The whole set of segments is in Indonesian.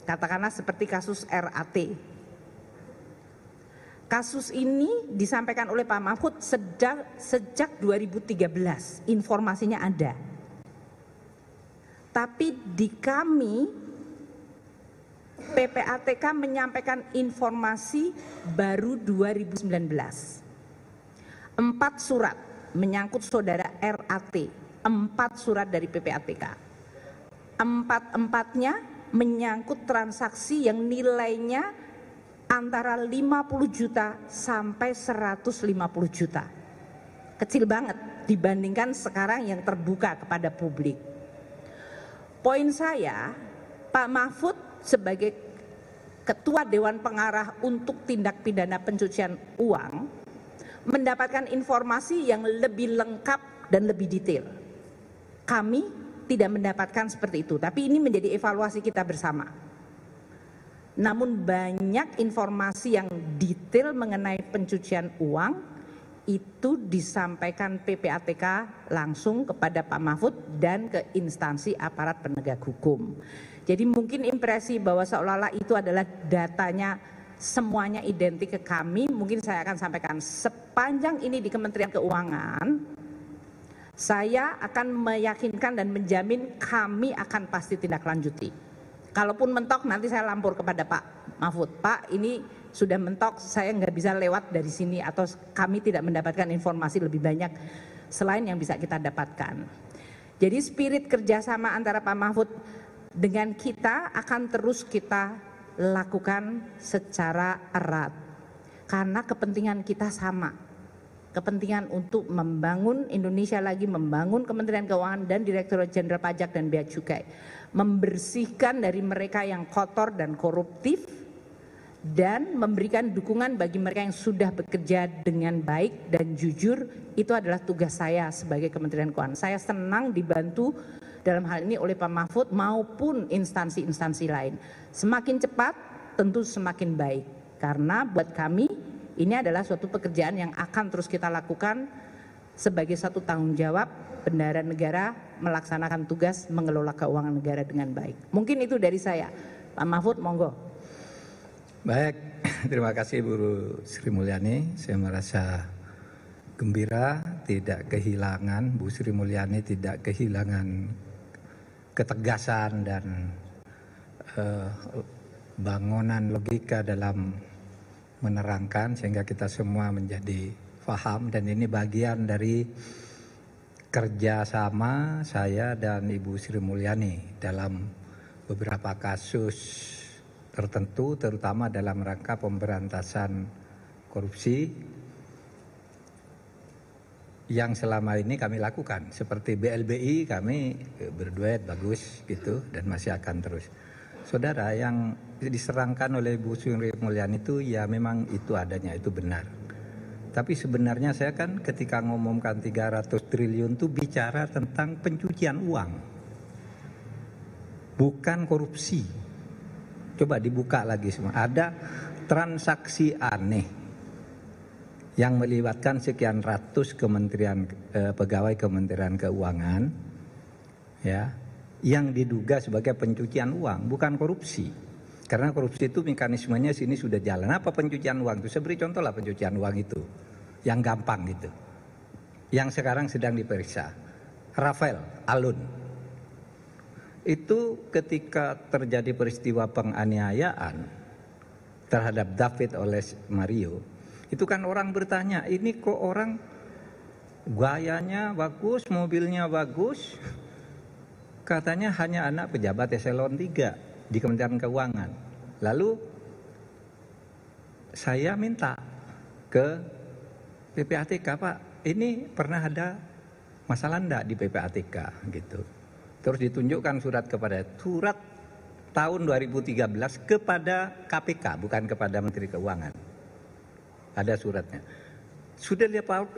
katakanlah seperti kasus RAT. Kasus ini disampaikan oleh Pak Mahfud sejak 2013, informasinya ada. Tapi di kami, PPATK menyampaikan informasi baru 2019. 4 surat menyangkut saudara RAT, 4 surat dari PPATK. 4-empatnya menyangkut transaksi yang nilainya antara 50 juta sampai 150 juta. Kecil banget dibandingkan sekarang yang terbuka kepada publik. Poin saya, Pak Mahfud sebagai Ketua Dewan Pengarah untuk tindak pidana pencucian uang mendapatkan informasi yang lebih lengkap dan lebih detail. Kami tidak mendapatkan seperti itu, tapi ini menjadi evaluasi kita bersama. Namun banyak informasi yang detail mengenai pencucian uang itu disampaikan PPATK langsung kepada Pak Mahfud dan ke instansi aparat penegak hukum. Jadi mungkin impresi bahwa seolah-olah itu adalah datanya semuanya identik ke kami, mungkin saya akan sampaikan sepanjang ini di Kementerian Keuangan, saya akan meyakinkan dan menjamin kami akan pasti tindak lanjuti. Kalaupun mentok nanti saya lampor kepada Pak Mahfud, Pak ini sudah mentok, saya nggak bisa lewat dari sini atau kami tidak mendapatkan informasi lebih banyak selain yang bisa kita dapatkan. Jadi spirit kerjasama antara Pak Mahfud dengan kita akan terus kita lakukan secara erat karena kepentingan kita sama, kepentingan untuk membangun Indonesia lagi, membangun Kementerian Keuangan dan Direktorat Jenderal Pajak dan Bea Cukai, membersihkan dari mereka yang kotor dan koruptif dan memberikan dukungan bagi mereka yang sudah bekerja dengan baik dan jujur. Itu adalah tugas saya sebagai Kementerian Keuangan. Saya senang dibantu dalam hal ini oleh Pak Mahfud maupun instansi-instansi lain. Semakin cepat tentu semakin baik, karena buat kami ini adalah suatu pekerjaan yang akan terus kita lakukan sebagai satu tanggung jawab bendahara negara melaksanakan tugas mengelola keuangan negara dengan baik. Mungkin itu dari saya. Pak Mahfud, monggo. Baik, terima kasih Bu Sri Mulyani. Saya merasa gembira tidak kehilangan, Bu Sri Mulyani tidak kehilangan ketegasan dan bangunan logika dalam menerangkan sehingga kita semua menjadi paham, dan ini bagian dari kerjasama saya dan Ibu Sri Mulyani dalam beberapa kasus tertentu, terutama dalam rangka pemberantasan korupsi yang selama ini kami lakukan. Seperti BLBI kami berduet bagus gitu dan masih akan terus. Saudara, yang diserangkan oleh Bu Sri Mulyani itu ya memang itu adanya, itu benar. Tapi sebenarnya saya kan ketika ngomongkan 300 triliun itu bicara tentang pencucian uang, bukan korupsi. Coba dibuka lagi semua. Ada transaksi aneh yang melibatkan sekian ratus pegawai Kementerian Keuangan, ya, yang diduga sebagai pencucian uang, bukan korupsi. Karena korupsi itu mekanismenya sini sudah jalan. Apa pencucian uang itu? Saya beri contoh lah pencucian uang itu, yang gampang gitu, yang sekarang sedang diperiksa. Rafael Alun itu ketika terjadi peristiwa penganiayaan terhadap David oleh Mario, itu kan orang bertanya, ini kok orang gayanya bagus, mobilnya bagus, katanya hanya anak pejabat eselon 3 di Kementerian Keuangan. Lalu saya minta ke PPATK, Pak, ini pernah ada masalah enggak di PPATK gitu. Terus ditunjukkan surat tahun 2013 kepada KPK, bukan kepada Menteri Keuangan. Ada suratnya. Sudah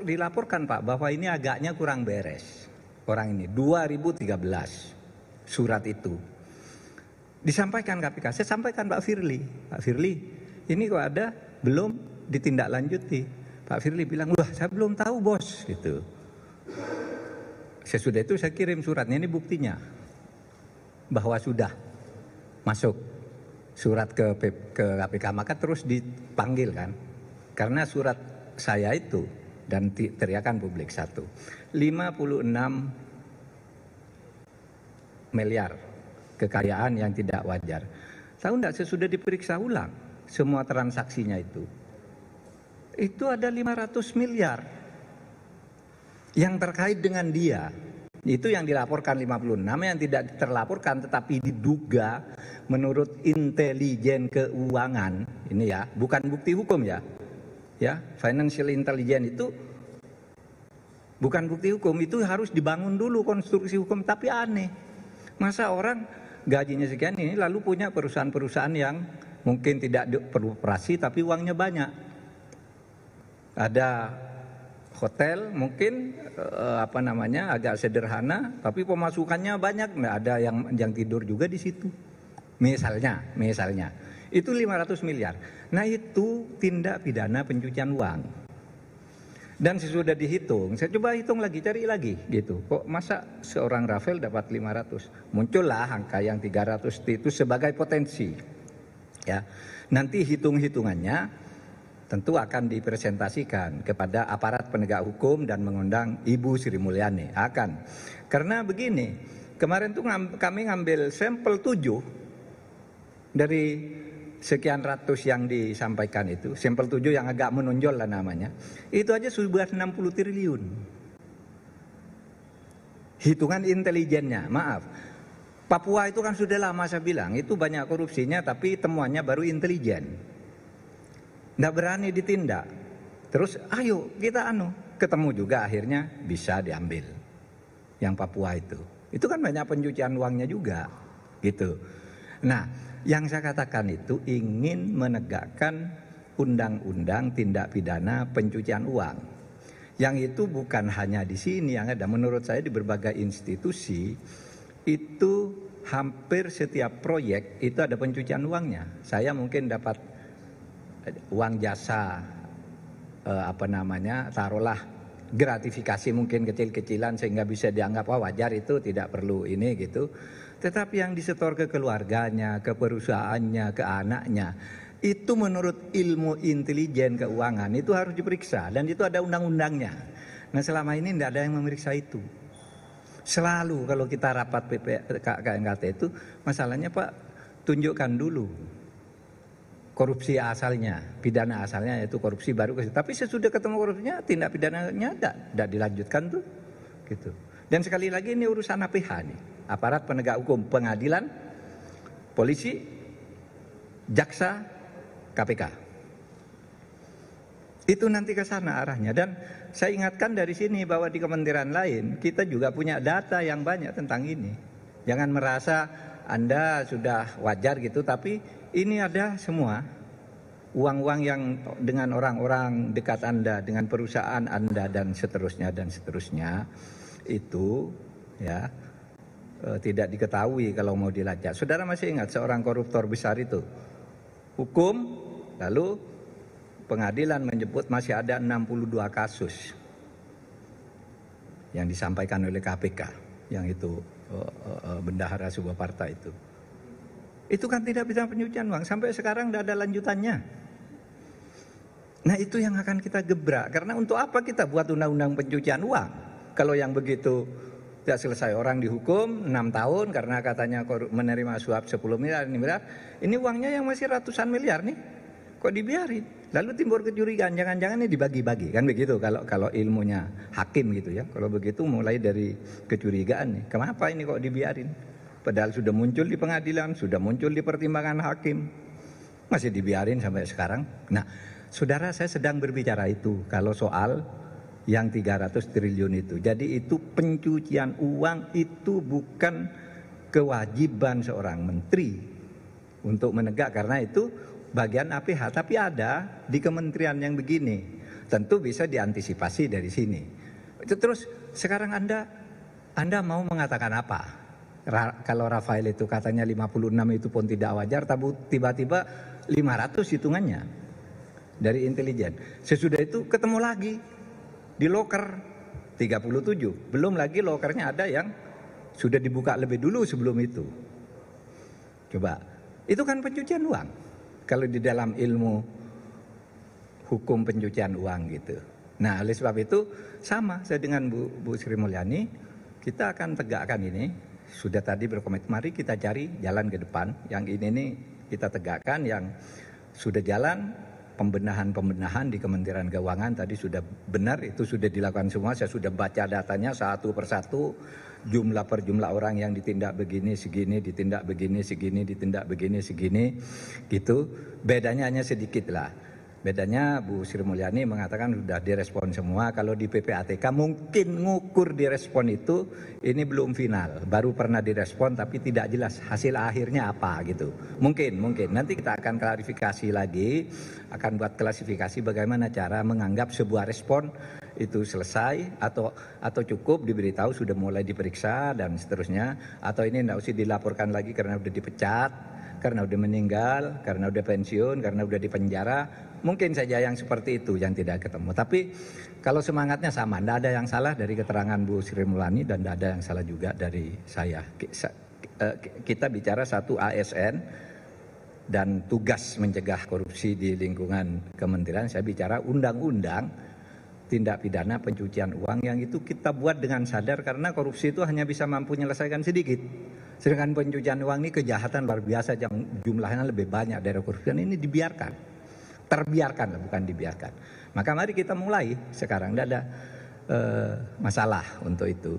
dilaporkan, Pak, bahwa ini agaknya kurang beres. Orang ini 2013 surat itu disampaikan KPK. Saya sampaikan Pak Firly, ini kok ada belum ditindaklanjuti. Pak Firly bilang, wah saya belum tahu bos gitu. Sesudah itu saya kirim suratnya, ini buktinya bahwa sudah masuk surat ke KPK, maka terus dipanggil kan. Karena surat saya itu dan teriakan publik 56 miliar kekayaan yang tidak wajar. Tahu enggak, sesudah diperiksa ulang semua transaksinya itu ada 500 miliar yang terkait dengan dia. Itu yang dilaporkan 56, yang tidak terlaporkan tetapi diduga menurut intelijen keuangan. Ini ya, bukan bukti hukum ya. Ya, financial intelligence itu bukan bukti hukum, itu harus dibangun dulu konstruksi hukum. Tapi aneh, masa orang gajinya sekian ini lalu punya perusahaan-perusahaan yang mungkin tidak beroperasi tapi uangnya banyak. Ada hotel mungkin agak sederhana tapi pemasukannya banyak, nggak ada yang tidur juga di situ. Misalnya itu 500 miliar. Nah, itu tindak pidana pencucian uang. Dan sesudah dihitung, saya coba hitung lagi, cari lagi gitu. Kok masa seorang Rafael dapat 500? Muncullah angka yang 300 itu sebagai potensi. Ya. Nanti hitung-hitungannya tentu akan dipresentasikan kepada aparat penegak hukum dan mengundang Ibu Sri Mulyani. Akan. Karena begini, kemarin tuh kami ngambil sampel 7 dari sekian ratus yang disampaikan itu, sampel 7 yang agak menonjol lah namanya, itu aja sudah 60 triliun. Hitungan intelijennya, maaf. Papua itu kan sudah lama saya bilang, itu banyak korupsinya tapi temuannya baru intelijen. Nggak berani ditindak. Terus ayo kita ketemu juga akhirnya bisa diambil yang Papua itu. Itu kan banyak pencucian uangnya juga gitu. Nah, yang saya katakan itu ingin menegakkan undang-undang tindak pidana pencucian uang. Yang itu bukan hanya di sini yang ada, menurut saya di berbagai institusi itu hampir setiap proyek itu ada pencucian uangnya. Saya mungkin dapat uang jasa taruhlah gratifikasi mungkin kecil-kecilan sehingga bisa dianggap wajar, itu tidak perlu ini gitu. Tetapi yang disetor ke keluarganya, ke perusahaannya, ke anaknya, itu menurut ilmu intelijen keuangan itu harus diperiksa dan itu ada undang-undangnya. Nah, selama ini tidak ada yang memeriksa itu. Selalu kalau kita rapat KNKT itu masalahnya, Pak, tunjukkan dulu korupsi asalnya, pidana asalnya yaitu korupsi baru ke situ. Tapi sesudah ketemu korupsinya, tindak pidananya tidak dilanjutkan tuh, gitu. Dan sekali lagi ini urusan APH nih, aparat penegak hukum, pengadilan, polisi, jaksa, KPK. Itu nanti ke sana arahnya. Dan saya ingatkan dari sini bahwa di kementerian lain kita juga punya data yang banyak tentang ini. Jangan merasa Anda sudah wajar gitu, tapi ini ada semua uang-uang yang dengan orang-orang dekat Anda, dengan perusahaan Anda dan seterusnya itu ya tidak diketahui kalau mau dilacak. Saudara masih ingat seorang koruptor besar itu hukum, lalu pengadilan menyebut masih ada 62 kasus yang disampaikan oleh KPK, yang itu bendahara sebuah partai itu. Itu kan tidak bisa pencucian uang. Sampai sekarang tidak ada lanjutannya. Nah, itu yang akan kita gebrak. Karena untuk apa kita buat undang-undang pencucian uang? Kalau yang begitu tidak selesai, orang dihukum 6 tahun karena katanya menerima suap 10 miliar, ini uangnya yang masih ratusan miliar nih. Kok dibiarin? Lalu timbul kecurigaan, jangan-jangan ini dibagi-bagi. Kan begitu kalau ilmunya hakim gitu ya. Kalau begitu mulai dari kecurigaan nih. Kenapa ini kok dibiarin? Padahal sudah muncul di pengadilan, sudah muncul di pertimbangan hakim, masih dibiarin sampai sekarang. Nah, saudara, saya sedang berbicara itu kalau soal yang 300 triliun itu. Jadi itu pencucian uang, itu bukan kewajiban seorang menteri untuk menegak, karena itu bagian APH. Tapi ada di kementerian yang begini, tentu bisa diantisipasi dari sini. Itu terus sekarang Anda mau mengatakan apa? Kalau Rafael itu katanya 56 itu pun tidak wajar, tapi tiba-tiba 500 hitungannya dari intelijen. Sesudah itu ketemu lagi di loker 37. Belum lagi lokernya ada yang sudah dibuka lebih dulu sebelum itu. Coba Itu kan pencucian uang. Kalau di dalam ilmu hukum pencucian uang gitu. Nah, oleh sebab itu sama saya dengan Bu Sri Mulyani, kita akan tegakkan ini. Sudah tadi berkomitmen, mari kita cari jalan ke depan. Yang ini nih kita tegakkan, yang sudah jalan pembenahan di Kementerian Keuangan tadi sudah benar, itu sudah dilakukan semua. Saya sudah baca datanya satu persatu, jumlah per jumlah orang yang ditindak begini segini, ditindak begini segini, ditindak begini segini, gitu. Bedanya hanya sedikit lah. Bedanya Bu Sri Mulyani mengatakan sudah direspon semua. Kalau di PPATK mungkin ngukur direspon itu ini belum final, baru pernah direspon tapi tidak jelas hasil akhirnya apa gitu. Mungkin nanti kita akan klarifikasi lagi, akan buat klasifikasi bagaimana cara menganggap sebuah respon itu selesai atau cukup diberitahu sudah mulai diperiksa dan seterusnya, atau ini tidak usah dilaporkan lagi karena udah dipecat, karena udah meninggal, karena udah pensiun, karena udah dipenjara. Mungkin saja yang seperti itu yang tidak ketemu. Tapi kalau semangatnya sama, tidak ada yang salah dari keterangan Bu Sri Mulyani dan tidak ada yang salah juga dari saya. Kita bicara satu ASN dan tugas mencegah korupsi di lingkungan kementerian. Saya bicara undang-undang tindak pidana pencucian uang yang itu kita buat dengan sadar karena korupsi itu hanya bisa mampu menyelesaikan sedikit. Sedangkan pencucian uang ini kejahatan luar biasa yang jumlahnya lebih banyak dari korupsi, dan ini dibiarkan. Terbiarkan, bukan dibiarkan. Maka mari kita mulai sekarang, tidak ada masalah untuk itu.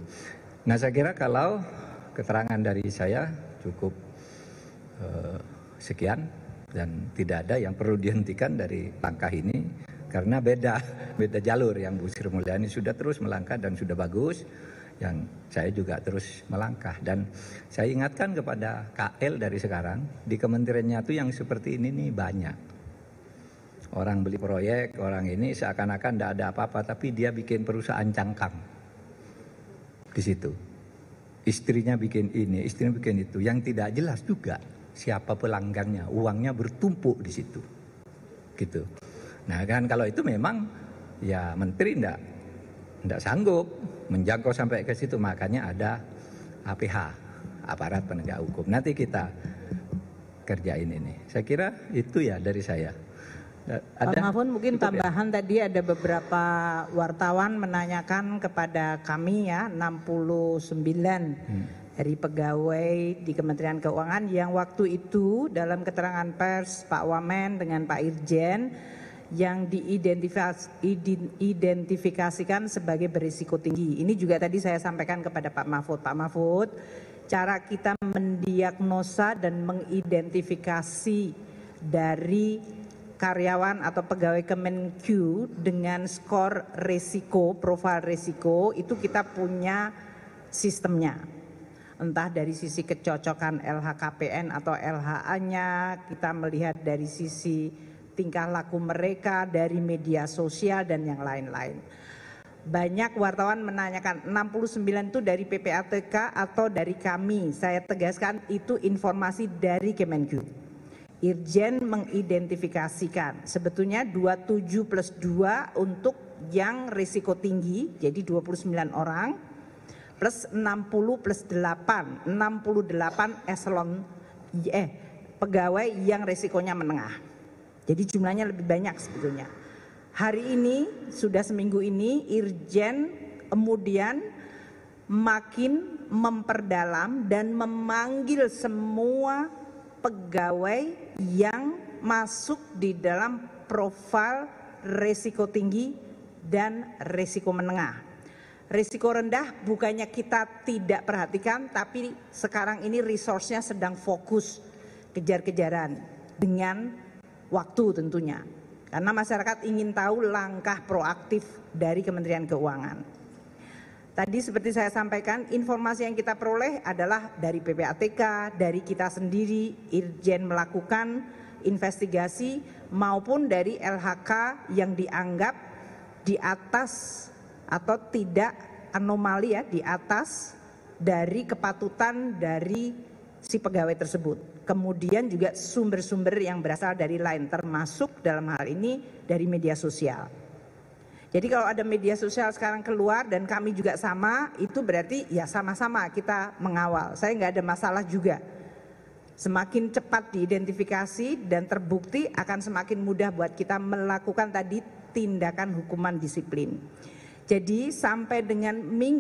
Nah, saya kira kalau keterangan dari saya cukup sekian dan tidak ada yang perlu dihentikan dari langkah ini karena beda jalur. Yang Bu Sri Mulyani sudah terus melangkah dan sudah bagus, yang saya juga terus melangkah. Dan saya ingatkan kepada KL dari sekarang, di kementeriannya itu yang seperti ini nih banyak. Orang beli proyek, orang ini seakan-akan tidak ada apa-apa, tapi dia bikin perusahaan cangkang di situ. Istrinya bikin ini, istrinya bikin itu, yang tidak jelas juga siapa pelanggannya, uangnya bertumpuk di situ, gitu. Nah kan kalau itu memang ya menteri tidak sanggup menjangkau sampai ke situ, makanya ada APH, aparat penegak hukum. Nanti kita kerjain ini. Saya kira itu ya dari saya. Pak Mahfud, mungkin tambahan ya? Tadi ada beberapa wartawan menanyakan kepada kami ya, 69 dari pegawai di Kementerian Keuangan yang waktu itu dalam keterangan pers Pak Wamen dengan Pak Irjen yang diidentifikasikan sebagai berisiko tinggi. Ini juga tadi saya sampaikan kepada Pak Mahfud. Pak Mahfud, cara kita mendiagnosa dan mengidentifikasi dari karyawan atau pegawai Kemenq dengan skor resiko, profil resiko, itu kita punya sistemnya. Entah dari sisi kecocokan LHKPN atau LHA-nya, kita melihat dari sisi tingkah laku mereka, dari media sosial dan yang lain-lain. Banyak wartawan menanyakan 69 itu dari PPATK atau dari kami. Saya tegaskan itu informasi dari Kemenq. Irjen mengidentifikasikan sebetulnya 27 plus 2 untuk yang risiko tinggi, jadi 29 orang, plus 60 plus 8, 68 eselon pegawai yang risikonya menengah. Jadi jumlahnya lebih banyak sebetulnya. Hari ini, sudah seminggu ini, Irjen kemudian makin memperdalam dan memanggil semua pegawai yang masuk di dalam profil risiko tinggi dan risiko menengah. Risiko rendah bukannya kita tidak perhatikan, tapi sekarang ini resource-nya sedang fokus kejar-kejaran dengan waktu tentunya. Karena masyarakat ingin tahu langkah proaktif dari Kementerian Keuangan. Tadi seperti saya sampaikan, informasi yang kita peroleh adalah dari PPATK, dari kita sendiri, Irjen melakukan investigasi, maupun dari LHK yang dianggap di atas atau tidak anomali ya, di atas dari kepatutan dari si pegawai tersebut. Kemudian juga sumber-sumber yang berasal dari lain, termasuk dalam hal ini dari media sosial. Jadi kalau ada media sosial sekarang keluar dan kami juga sama, itu berarti ya sama-sama kita mengawal. Saya nggak ada masalah juga. Semakin cepat diidentifikasi dan terbukti akan semakin mudah buat kita melakukan tadi tindakan hukuman disiplin. Jadi sampai dengan minggu